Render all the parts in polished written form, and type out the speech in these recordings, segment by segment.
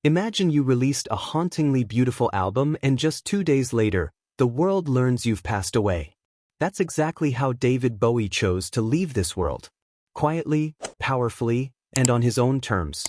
Imagine you released a hauntingly beautiful album and just 2 days later, the world learns you've passed away. That's exactly how David Bowie chose to leave this world. Quietly, powerfully, and on his own terms.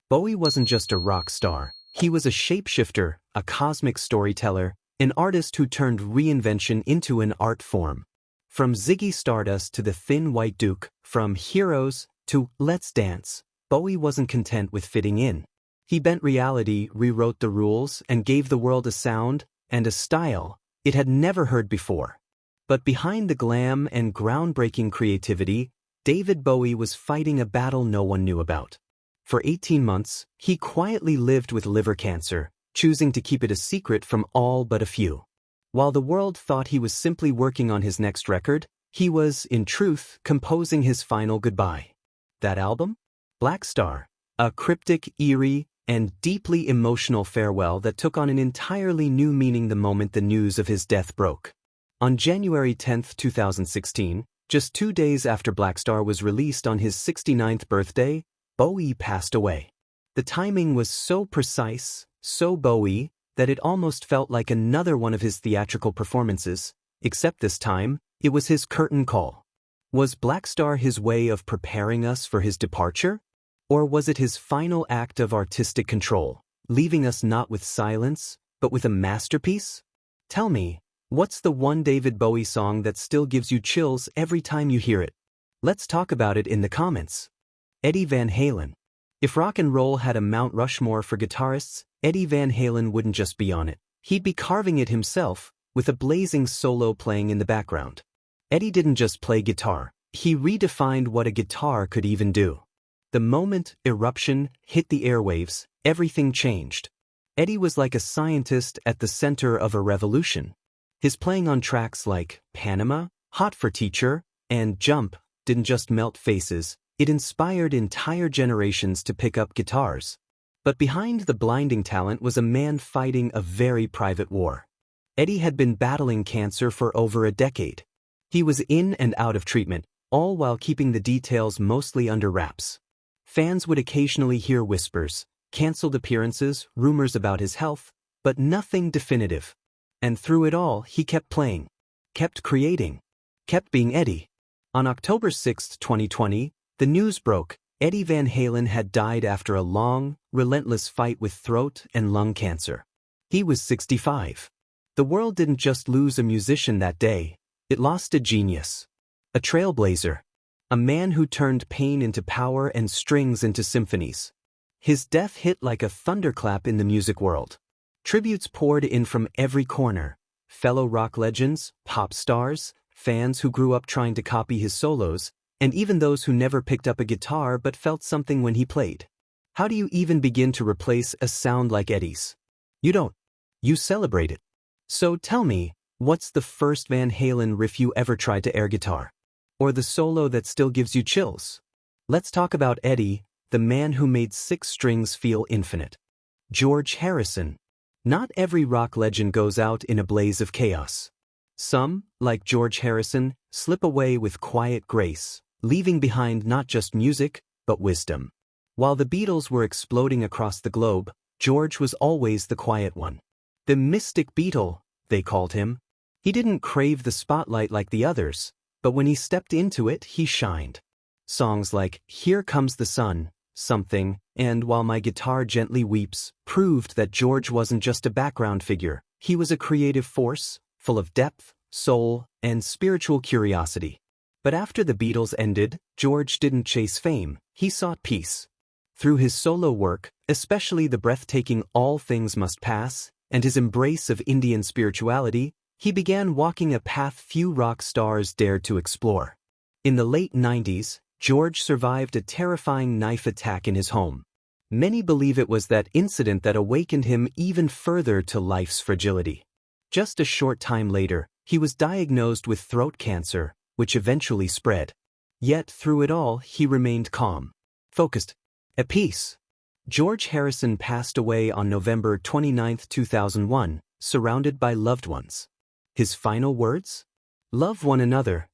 Bowie wasn't just a rock star. He was a shapeshifter, a cosmic storyteller, an artist who turned reinvention into an art form. From Ziggy Stardust to the Thin White Duke, from Heroes to Let's Dance, Bowie wasn't content with fitting in. He bent reality, rewrote the rules, and gave the world a sound and a style it had never heard before. But behind the glam and groundbreaking creativity, David Bowie was fighting a battle no one knew about. For 18 months, he quietly lived with liver cancer, choosing to keep it a secret from all but a few. While the world thought he was simply working on his next record, he was, in truth, composing his final goodbye. That album? Black Star, a cryptic, eerie, and deeply emotional farewell that took on an entirely new meaning the moment the news of his death broke. On January 10, 2016, just 2 days after Black Star was released on his 69th birthday, Bowie passed away. The timing was so precise, so Bowie, that it almost felt like another one of his theatrical performances, except this time, it was his curtain call. Was Black Star his way of preparing us for his departure? Or was it his final act of artistic control, leaving us not with silence, but with a masterpiece? Tell me, what's the one David Bowie song that still gives you chills every time you hear it? Let's talk about it in the comments. Eddie Van Halen. If rock and roll had a Mount Rushmore for guitarists, Eddie Van Halen wouldn't just be on it. He'd be carving it himself, with a blazing solo playing in the background. Eddie didn't just play guitar. He redefined what a guitar could even do. The moment Eruption hit the airwaves, everything changed. Eddie was like a scientist at the center of a revolution. His playing on tracks like Panama, Hot for Teacher, and Jump didn't just melt faces, it inspired entire generations to pick up guitars. But behind the blinding talent was a man fighting a very private war. Eddie had been battling cancer for over a decade. He was in and out of treatment, all while keeping the details mostly under wraps. Fans would occasionally hear whispers, canceled appearances, rumors about his health, but nothing definitive. And through it all, he kept playing, kept creating, kept being Eddie. On October 6, 2020, the news broke. Eddie Van Halen had died after a long, relentless fight with throat and lung cancer. He was 65. The world didn't just lose a musician that day, it lost a genius. A trailblazer. A man who turned pain into power and strings into symphonies. His death hit like a thunderclap in the music world. Tributes poured in from every corner. Fellow rock legends, pop stars, fans who grew up trying to copy his solos, and even those who never picked up a guitar but felt something when he played. How do you even begin to replace a sound like Eddie's? You don't. You celebrate it. So tell me, what's the first Van Halen riff you ever tried to air guitar? Or the solo that still gives you chills? Let's talk about Eddie, the man who made 6 strings feel infinite. George Harrison. Not every rock legend goes out in a blaze of chaos. Some, like George Harrison, slip away with quiet grace, leaving behind not just music, but wisdom. While the Beatles were exploding across the globe, George was always the quiet one. The mystic Beatle, they called him. He didn't crave the spotlight like the others, but when he stepped into it, he shined. Songs like Here Comes the Sun, Something, and While My Guitar Gently Weeps proved that George wasn't just a background figure, he was a creative force, full of depth, soul, and spiritual curiosity. But after the Beatles ended, George didn't chase fame, he sought peace. Through his solo work, especially the breathtaking All Things Must Pass, and his embrace of Indian spirituality, he began walking a path few rock stars dared to explore. In the late 90s, George survived a terrifying knife attack in his home. Many believe it was that incident that awakened him even further to life's fragility. Just a short time later, he was diagnosed with throat cancer, which eventually spread. Yet through it all, he remained calm, focused, at peace. George Harrison passed away on November 29, 2001, surrounded by loved ones. His final words? Love one another.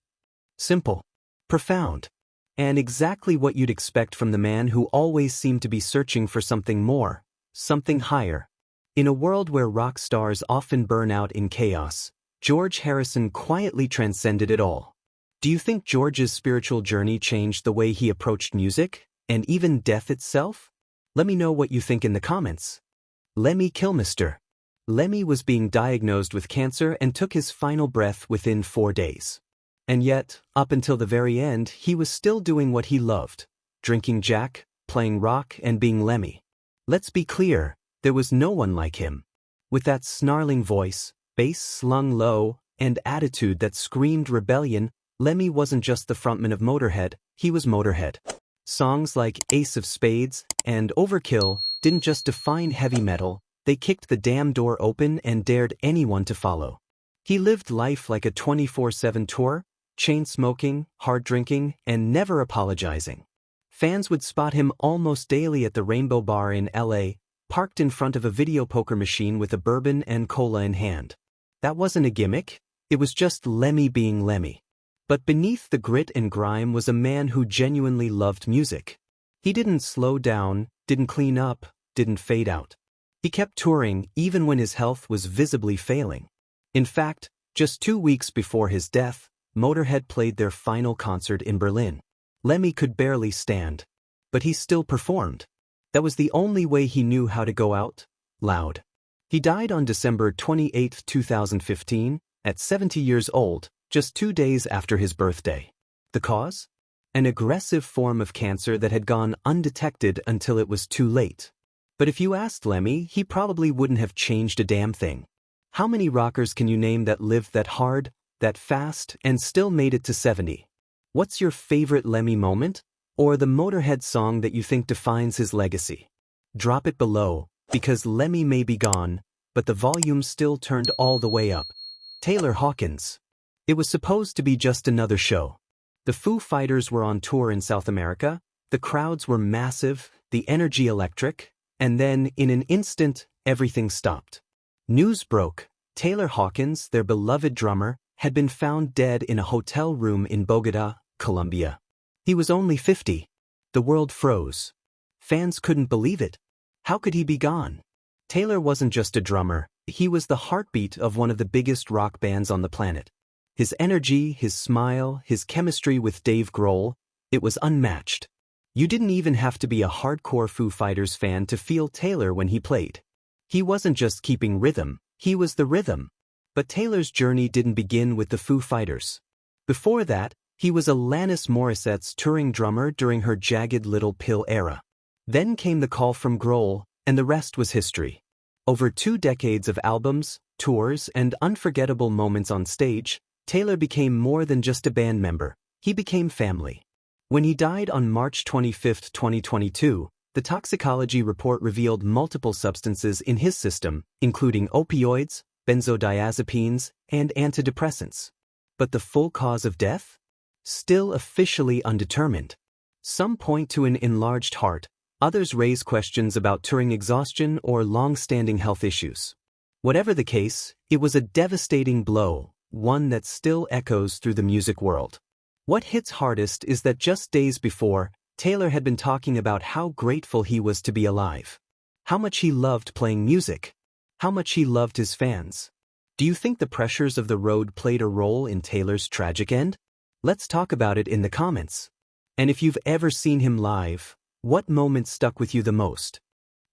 Simple, profound, and exactly what you'd expect from the man who always seemed to be searching for something more, something higher. In a world where rock stars often burn out in chaos, George Harrison quietly transcended it all. Do you think George's spiritual journey changed the way he approached music, and even death itself? Let me know what you think in the comments. Lemmy Kilmister. Lemmy was being diagnosed with cancer and took his final breath within 4 days. And yet, up until the very end, he was still doing what he loved: drinking Jack, playing rock, and being Lemmy. Let's be clear, there was no one like him. With that snarling voice, bass slung low, and attitude that screamed rebellion, Lemmy wasn't just the frontman of Motorhead, he was Motorhead. Songs like Ace of Spades and Overkill didn't just define heavy metal, they kicked the damn door open and dared anyone to follow. He lived life like a 24/7 tour, chain-smoking, hard-drinking, and never apologizing. Fans would spot him almost daily at the Rainbow Bar in LA, parked in front of a video poker machine with a bourbon and cola in hand. That wasn't a gimmick, it was just Lemmy being Lemmy. But beneath the grit and grime was a man who genuinely loved music. He didn't slow down, didn't clean up, didn't fade out. He kept touring even when his health was visibly failing. In fact, just 2 weeks before his death, Motorhead played their final concert in Berlin. Lemmy could barely stand. But he still performed. That was the only way he knew how to go out, loud. He died on December 28, 2015, at 70 years old, just 2 days after his birthday. The cause? An aggressive form of cancer that had gone undetected until it was too late. But if you asked Lemmy, he probably wouldn't have changed a damn thing. How many rockers can you name that lived that hard, that fast, and still made it to 70? What's your favorite Lemmy moment? Or the Motorhead song that you think defines his legacy? Drop it below, because Lemmy may be gone, but the volume still turned all the way up. Taylor Hawkins. It was supposed to be just another show. The Foo Fighters were on tour in South America, the crowds were massive, the energy electric, and then, in an instant, everything stopped. News broke: Taylor Hawkins, their beloved drummer, had been found dead in a hotel room in Bogota, Colombia. He was only 50. The world froze. Fans couldn't believe it. How could he be gone? Taylor wasn't just a drummer, he was the heartbeat of one of the biggest rock bands on the planet. His energy, his smile, his chemistry with Dave Grohl, it was unmatched. You didn't even have to be a hardcore Foo Fighters fan to feel Taylor when he played. He wasn't just keeping rhythm, he was the rhythm. But Taylor's journey didn't begin with the Foo Fighters. Before that, he was Alanis Morissette's touring drummer during her Jagged Little Pill era. Then came the call from Grohl, and the rest was history. Over 2 decades of albums, tours, and unforgettable moments on stage, Taylor became more than just a band member, he became family. When he died on March 25, 2022, the toxicology report revealed multiple substances in his system, including opioids, benzodiazepines, and antidepressants. But the full cause of death? Still officially undetermined. Some point to an enlarged heart, others raise questions about touring exhaustion or long-standing health issues. Whatever the case, it was a devastating blow, one that still echoes through the music world. What hits hardest is that just days before, Taylor had been talking about how grateful he was to be alive. How much he loved playing music. How much he loved his fans. Do you think the pressures of the road played a role in Taylor's tragic end? Let's talk about it in the comments. And if you've ever seen him live, what moment stuck with you the most?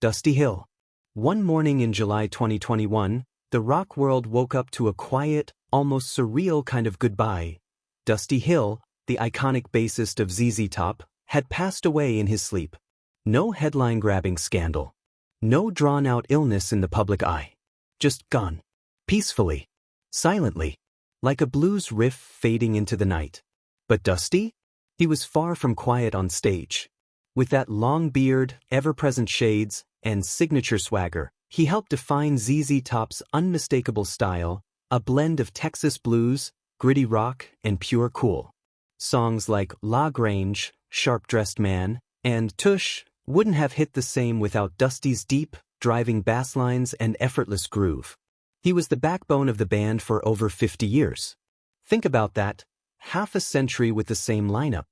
Dusty Hill. One morning in July 2021, the rock world woke up to a quiet, almost surreal kind of goodbye. Dusty Hill, the iconic bassist of ZZ Top, had passed away in his sleep. No headline-grabbing scandal. No drawn-out illness in the public eye. Just gone. Peacefully. Silently. Like a blues riff fading into the night. But Dusty? He was far from quiet on stage. With that long beard, ever-present shades, and signature swagger, he helped define ZZ Top's unmistakable style, a blend of Texas blues, gritty rock, and pure cool. Songs like La Grange, Sharp-Dressed Man, and Tush wouldn't have hit the same without Dusty's deep, driving bass lines and effortless groove. He was the backbone of the band for over 50 years. Think about that, half a century with the same lineup.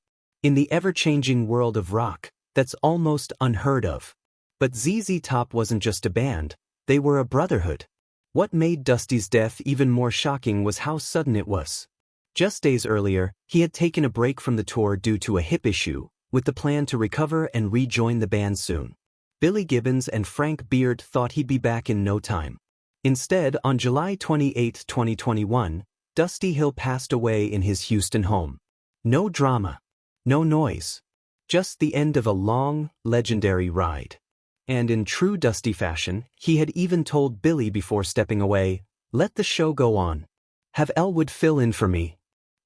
In the ever-changing world of rock, that's almost unheard of. But ZZ Top wasn't just a band, they were a brotherhood. What made Dusty's death even more shocking was how sudden it was. Just days earlier, he had taken a break from the tour due to a hip issue, with the plan to recover and rejoin the band soon. Billy Gibbons and Frank Beard thought he'd be back in no time. Instead, on July 28, 2021, Dusty Hill passed away in his Houston home. No drama. No noise. Just the end of a long, legendary ride. And in true Dusty fashion, he had even told Billy before stepping away, "Let the show go on. Have Elwood fill in for me."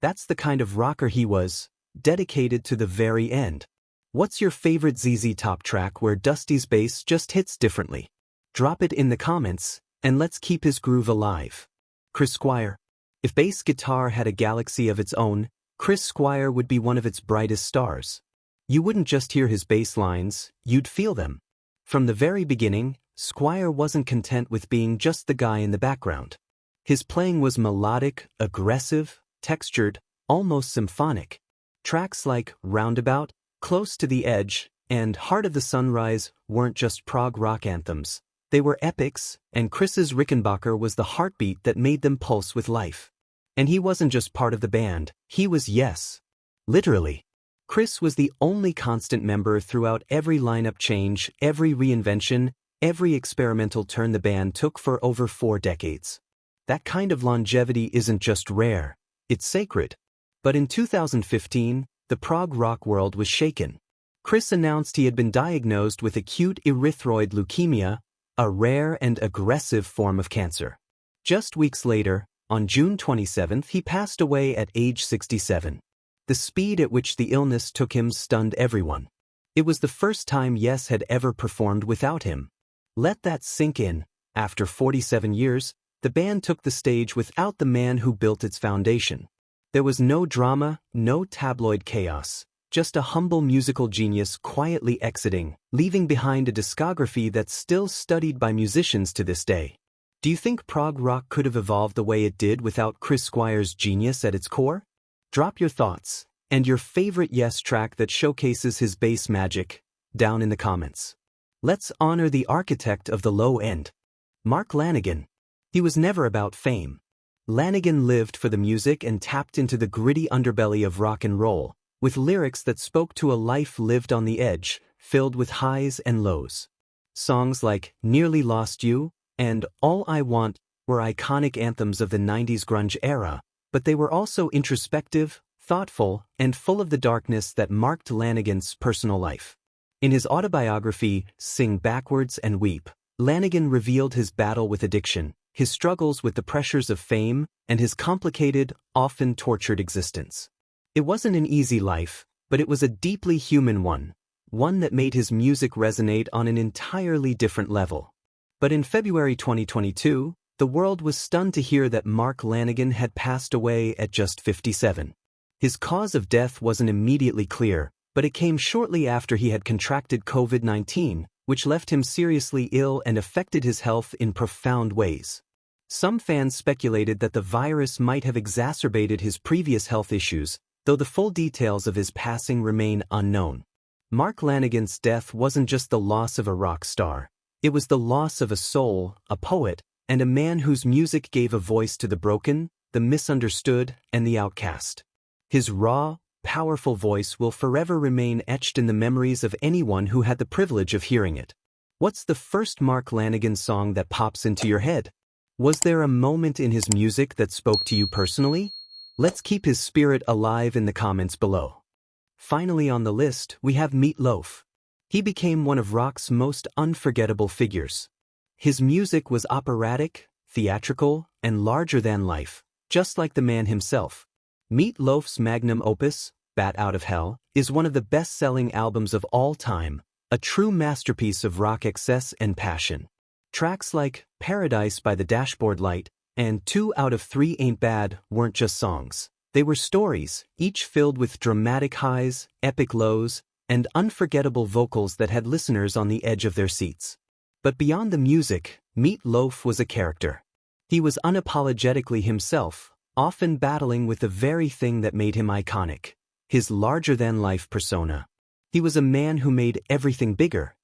That's the kind of rocker he was, dedicated to the very end. What's your favorite ZZ Top track where Dusty's bass just hits differently? Drop it in the comments, and let's keep his groove alive. Chris Squire. If bass guitar had a galaxy of its own, Chris Squire would be one of its brightest stars. You wouldn't just hear his bass lines, you'd feel them. From the very beginning, Squire wasn't content with being just the guy in the background. His playing was melodic, aggressive, textured, almost symphonic. Tracks like Roundabout, Close to the Edge, and Heart of the Sunrise weren't just prog rock anthems. They were epics, and Chris's Rickenbacker was the heartbeat that made them pulse with life. And he wasn't just part of the band, he was yes. Literally. Chris was the only constant member throughout every lineup change, every reinvention, every experimental turn the band took for over 4 decades. That kind of longevity isn't just rare, it's sacred. But in 2015, the prog rock world was shaken. Chris announced he had been diagnosed with acute erythroid leukemia, a rare and aggressive form of cancer. Just weeks later, on June 27, he passed away at age 67. The speed at which the illness took him stunned everyone. It was the first time Yes had ever performed without him. Let that sink in. After 47 years, the band took the stage without the man who built its foundation. There was no drama, no tabloid chaos. Just a humble musical genius quietly exiting, leaving behind a discography that's still studied by musicians to this day. Do you think prog rock could have evolved the way it did without Chris Squire's genius at its core? Drop your thoughts, and your favorite Yes track that showcases his bass magic, down in the comments. Let's honor the architect of the low end. Mark Lanegan. He was never about fame. Lanegan lived for the music and tapped into the gritty underbelly of rock and roll, with lyrics that spoke to a life lived on the edge, filled with highs and lows. Songs like Nearly Lost You and All I Want were iconic anthems of the 90s grunge era, but they were also introspective, thoughtful, and full of the darkness that marked Lanegan's personal life. In his autobiography, Sing Backwards and Weep, Lanegan revealed his battle with addiction, his struggles with the pressures of fame, and his complicated, often tortured existence. It wasn't an easy life, but it was a deeply human one that made his music resonate on an entirely different level. But in February 2022, the world was stunned to hear that Mark Lanegan had passed away at just 57. His cause of death wasn't immediately clear, but it came shortly after he had contracted COVID-19, which left him seriously ill and affected his health in profound ways. Some fans speculated that the virus might have exacerbated his previous health issues, though the full details of his passing remain unknown. Mark Lanegan's death wasn't just the loss of a rock star. It was the loss of a soul, a poet, and a man whose music gave a voice to the broken, the misunderstood, and the outcast. His raw, powerful voice will forever remain etched in the memories of anyone who had the privilege of hearing it. What's the first Mark Lanegan song that pops into your head? Was there a moment in his music that spoke to you personally? Let's keep his spirit alive in the comments below. Finally on the list, we have Meat Loaf. He became one of rock's most unforgettable figures. His music was operatic, theatrical, and larger than life, just like the man himself. Meat Loaf's magnum opus, Bat Out of Hell, is one of the best-selling albums of all time, a true masterpiece of rock excess and passion. Tracks like Paradise by the Dashboard Light and 2 Out of 3 Ain't Bad weren't just songs. They were stories, each filled with dramatic highs, epic lows, and unforgettable vocals that had listeners on the edge of their seats. But beyond the music, Meat Loaf was a character. He was unapologetically himself, often battling with the very thing that made him iconic, his larger-than-life persona. He was a man who made everything bigger.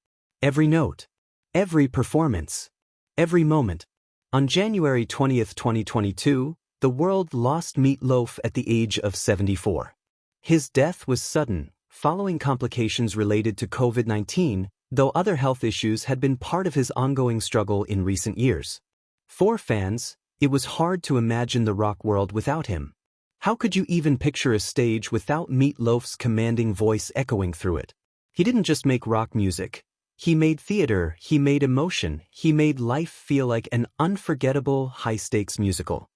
Every note. Every performance. Every moment. On January 20th, 2022, the world lost Meat Loaf at the age of 74. His death was sudden, following complications related to COVID-19, though other health issues had been part of his ongoing struggle in recent years. For fans, it was hard to imagine the rock world without him. How could you even picture a stage without Meat Loaf's commanding voice echoing through it? He didn't just make rock music. He made theater, he made emotion, he made life feel like an unforgettable, high-stakes musical.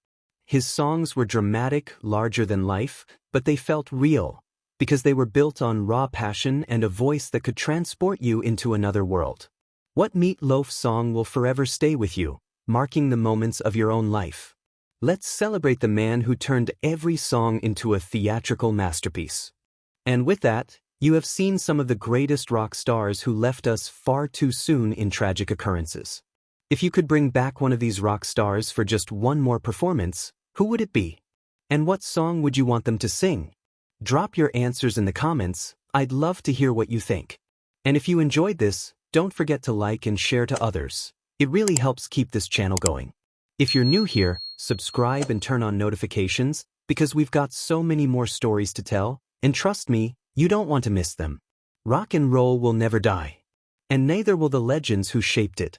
His songs were dramatic, larger than life, but they felt real, because they were built on raw passion and a voice that could transport you into another world. What Meat Loaf song will forever stay with you, marking the moments of your own life? Let's celebrate the man who turned every song into a theatrical masterpiece. And with that, you have seen some of the greatest rock stars who left us far too soon in tragic occurrences. If you could bring back one of these rock stars for just one more performance, who would it be? And what song would you want them to sing? Drop your answers in the comments. I'd love to hear what you think. And if you enjoyed this, don't forget to like and share to others. It really helps keep this channel going. If you're new here, subscribe and turn on notifications, because we've got so many more stories to tell, and trust me, you don't want to miss them. Rock and roll will never die. And neither will the legends who shaped it.